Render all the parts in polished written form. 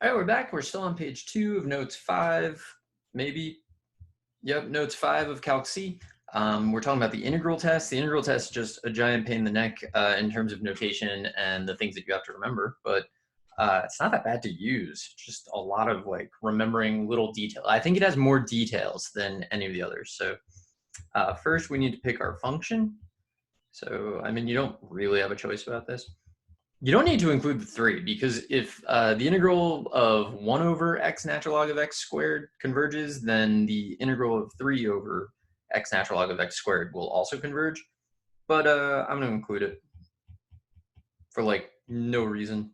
All right, we're back. We're still on page 2 of notes 5, maybe. Yep, notes 5 of Calc C. We're talking about the integral test. The integral test is just a giant pain in the neck in terms of notation and the things that you have to remember, but it's not that bad to use. Just a lot of like remembering little detail. I think it has more details than any of the others. So first we need to pick our function. So, I mean, you don't really have a choice about this. You don't need to include the 3 because if the integral of 1 over x natural log of x squared converges, then the integral of 3 over x natural log of x squared will also converge. But I'm going to include it for like no reason.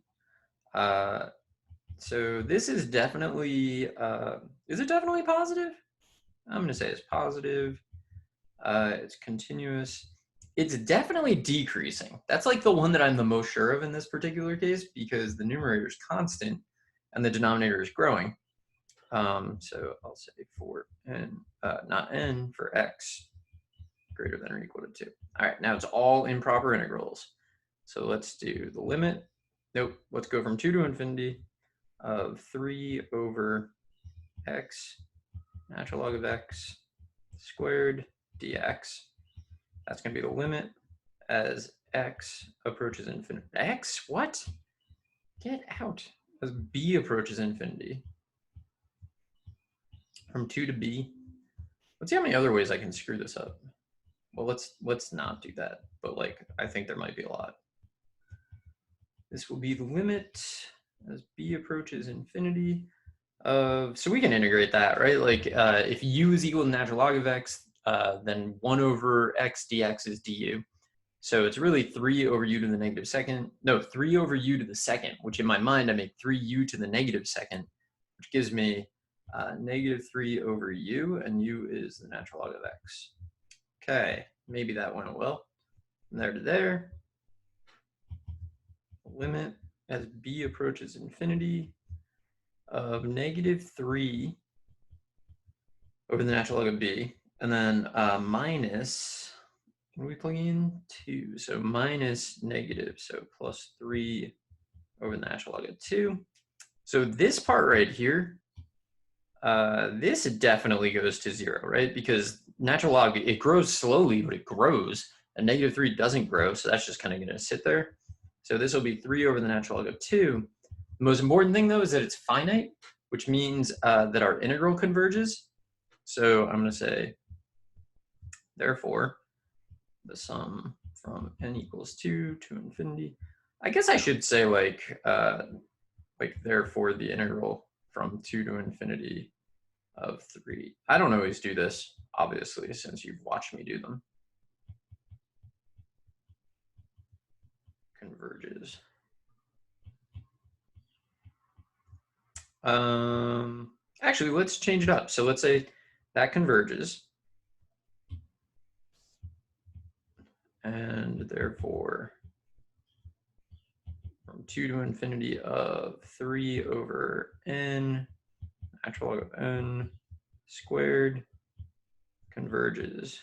So this is definitely, is it definitely positive? I'm going to say it's positive. It's continuous. It's definitely decreasing. That's like the one that I'm the most sure of in this particular case because the numerator is constant and the denominator is growing. So I'll say for n, not n, for x greater than or equal to 2. All right, now it's all improper integrals. So let's do the limit. Nope, let's go from 2 to infinity of 3 over x natural log of x squared dx. That's going to be the limit as x approaches infinity. X? What? Get out. As b approaches infinity. From 2 to b. Let's see how many other ways I can screw this up. Well, let's not do that. But like, I think there might be a lot. This will be the limit as b approaches infinity of, so we can integrate that, right? Like if u is equal to natural log of x, then 1 over x dx is du. So it's really 3 over u to the negative second. No, 3 over u to the second, which in my mind I make 3u to the negative second, which gives me negative 3 over u, and u is the natural log of x. Okay, maybe that went well. From there to there. Limit as b approaches infinity of negative 3 over the natural log of b, and then minus, what are we plugging in? 2. So minus negative, so plus 3 over the natural log of 2. So this part right here, this definitely goes to 0, right? Because natural log, it grows slowly, but it grows. And negative 3 doesn't grow, so that's just kind of going to sit there. So this will be 3 over the natural log of 2. The most important thing, though, is that it's finite, which means that our integral converges. So I'm going to say, therefore, the sum from n equals 2 to infinity. I guess I should say like therefore the integral from 2 to infinity of 3. I don't always do this, obviously, since you've watched me do them. Converges. Actually, let's change it up. So let's say that converges. And therefore, from 2 to infinity of 3 over n, natural log of n squared, converges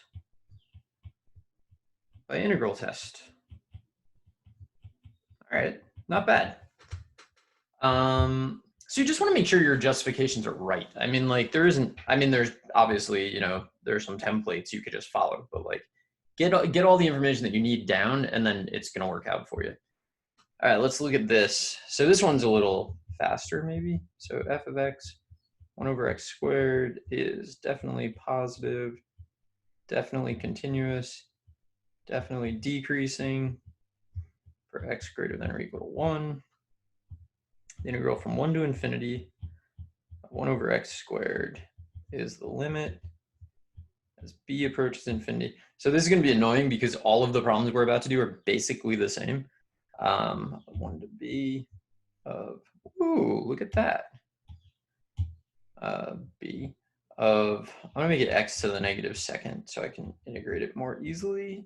by integral test. All right, not bad. So you just want to make sure your justifications are right. I mean, like there's obviously, there's some templates you could just follow, but like get all the information that you need down and then it's going to work out for you. All right, let's look at this. So this one's a little faster maybe. So f of x 1 over x squared is definitely positive, definitely continuous, definitely decreasing for x greater than or equal to 1. The integral from 1 to infinity of 1 over x squared is the limit as b approaches infinity. So this is going to be annoying because all of the problems we're about to do are basically the same. 1 to b of, ooh, look at that. B of, I'm going to make it x to the negative second so I can integrate it more easily.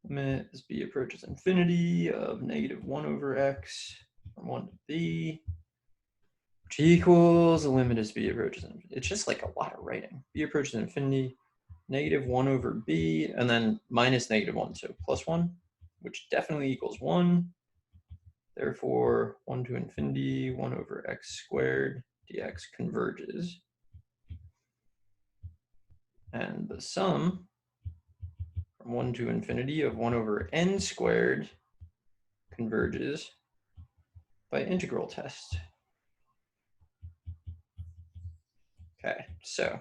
Limit as b approaches infinity of negative 1 over x from 1 to b, which equals the limit as b approaches infinity. It's just like a lot of writing. B approaches infinity, negative 1 over b, and then minus negative 1, so plus 1, which definitely equals 1. Therefore, 1 to infinity, 1 over x squared dx converges. And the sum from 1 to infinity of 1 over n squared converges by integral test. Okay, so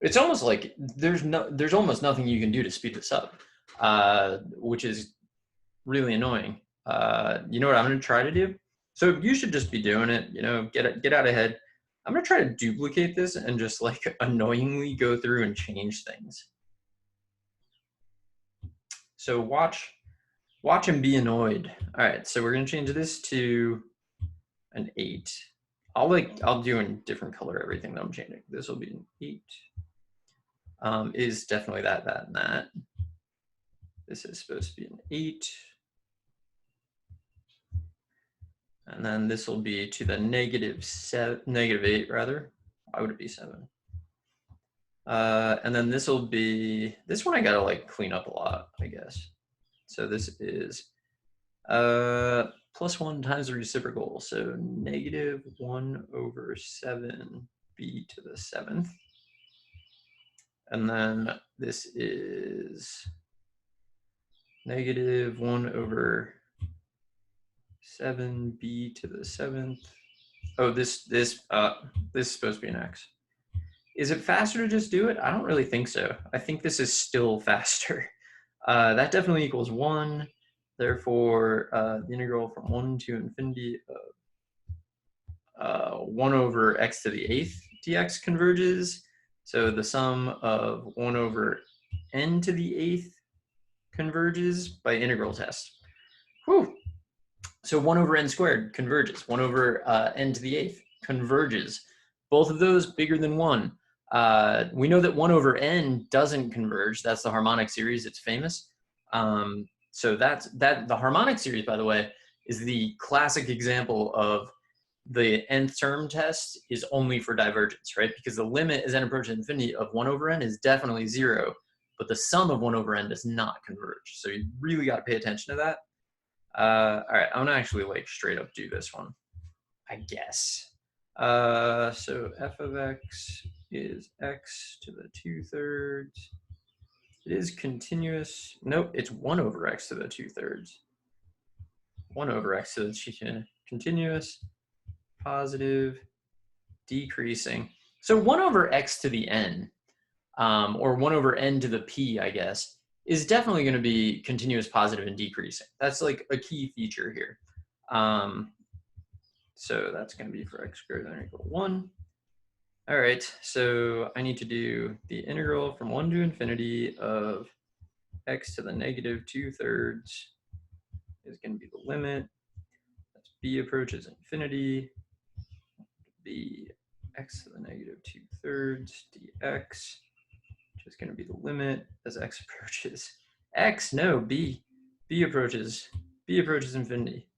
it's almost like there's almost nothing you can do to speed this up, which is really annoying. You know what I'm going to try to do? So you should just be doing it, you know, get out ahead. I'm going to try to duplicate this and just like annoyingly go through and change things. So watch and be annoyed. All right, so we're going to change this to an 8. I'll do in different color everything that I'm changing. This will be an 8. Is definitely that, and that. This is supposed to be an 8. And then this will be to the -8 rather. Why would it be 7? And then this will be, this one I gotta like clean up a lot, I guess. So this is +1 times the reciprocal. So -1 over 7b to the 7th. And then this is -1 over 7b to the 7th. Oh, this is supposed to be an x. Is it faster to just do it? I don't really think so. I think this is still faster. That definitely equals 1. Therefore, the integral from 1 to infinity of 1 over x to the 8th dx converges. So the sum of 1 over n to the 8th converges by integral test. Whew. So 1 over n squared converges. 1 over n to the 8th converges. Both of those bigger than 1. We know that 1 over n doesn't converge. That's the harmonic series. It's famous. So the harmonic series, by the way, is the classic example of the nth term test is only for divergence, right? Because the limit as n approaches infinity of 1 over n is definitely 0, but the sum of 1 over n does not converge. So you really got to pay attention to that. All right, I'm gonna actually like straight up do this one, I guess. So f of x is x to the 2/3. It is continuous. Nope, it's 1 over x to the 2/3. 1 over x to the continuous, positive, decreasing. So 1 over x to the n, or 1 over n to the p, I guess, is definitely going to be continuous, positive, and decreasing. That's like a key feature here. So that's going to be for x greater than or equal to 1. All right, so I need to do the integral from 1 to infinity of x to the -2/3 is going to be the limit. That's b approaches infinity. Be x to the -2/3 dx, which is going to be the limit as x approaches b approaches infinity.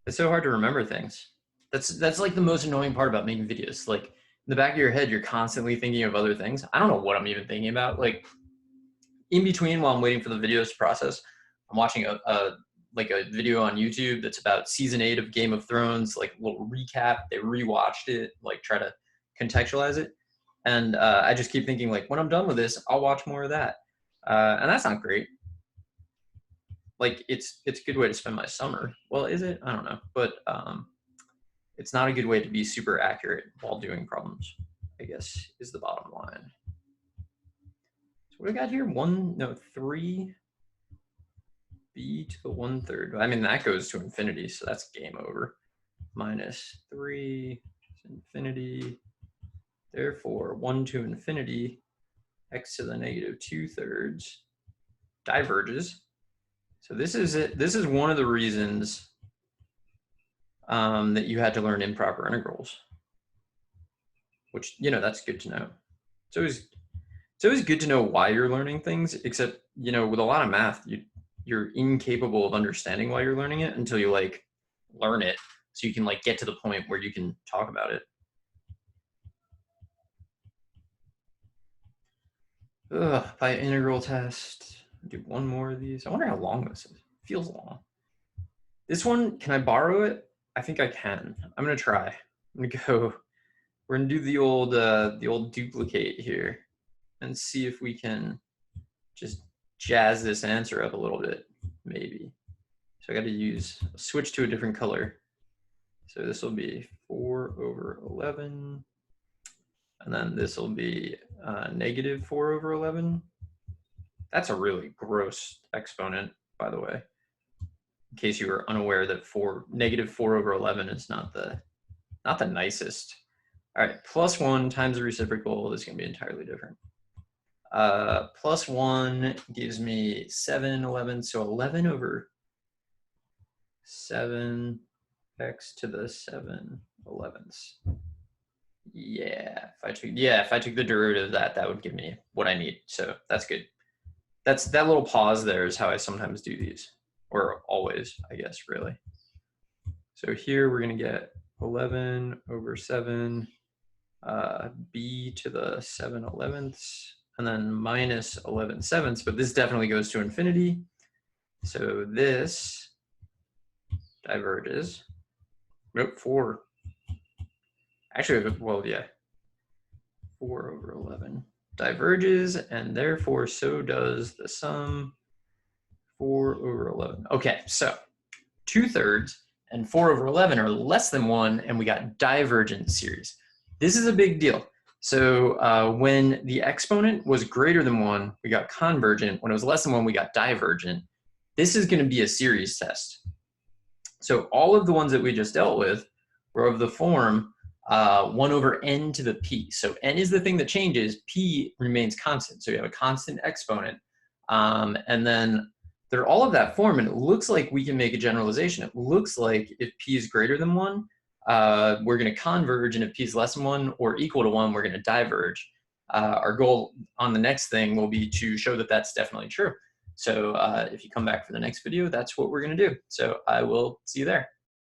It's so hard to remember things. That's like the most annoying part about making videos. Like in the back of your head, you're constantly thinking of other things. I don't know what I'm even thinking about. Like in between, while I'm waiting for the videos to process, I'm watching a video on YouTube that's about season 8 of Game of Thrones, like a little recap. They rewatched it, like try to contextualize it. And I just keep thinking, like, when I'm done with this, I'll watch more of that. And that's not great. Like, it's a good way to spend my summer. Well, is it? I don't know. But it's not a good way to be super accurate while doing problems, I guess, is the bottom line. So what do we got here? 3 b to the 1/3. I mean, that goes to infinity, so that's game over. -3 is infinity. Therefore, 1 to infinity, x to the -2/3 diverges. So this is it. This is one of the reasons that you had to learn improper integrals, which, you know, that's good to know. It's always good to know why you're learning things, except, you know, with a lot of math, you're incapable of understanding why you're learning it until you like learn it, so you can like get to the point where you can talk about it. By integral test, do one more of these. I wonder how long this is. It feels long. This one, can I borrow it? I think I can. I'm gonna try. I'm gonna go, we're gonna do the old duplicate here and see if we can just jazz this answer up a little bit, maybe. So I gotta switch to a different color. So this will be 4/11. And then this will be negative 4/11. That's a really gross exponent, by the way. In case you were unaware that negative 4/11 is not the nicest. All right, +1 times the reciprocal is going to be entirely different. +1 gives me 7/11, so 11/7x to the 7/11ths. Yeah, if I took the derivative of that, that would give me what I need. So that's good. That little pause there is how I sometimes do these, or always, I guess, really. So here we're gonna get 11/7 b to the 7/11ths, and then minus 11/7ths, but this definitely goes to infinity. So this diverges. Nope, 4. Actually, well, yeah. 4/11 diverges, and therefore so does the sum 4/11. Okay, so 2/3 and 4/11 are less than 1, and we got divergent series. This is a big deal. So when the exponent was greater than 1, we got convergent. When it was less than 1, we got divergent. This is going to be a series test. So all of the ones that we just dealt with were of the form 1/n to the p. So n is the thing that changes, p remains constant. So you have a constant exponent. And then they're all of that form, and it looks like we can make a generalization. It looks like if p is greater than 1, we're going to converge, and if p is less than 1 or equal to 1, we're going to diverge. Our goal on the next thing will be to show that that's definitely true. So if you come back for the next video, that's what we're going to do. So I will see you there.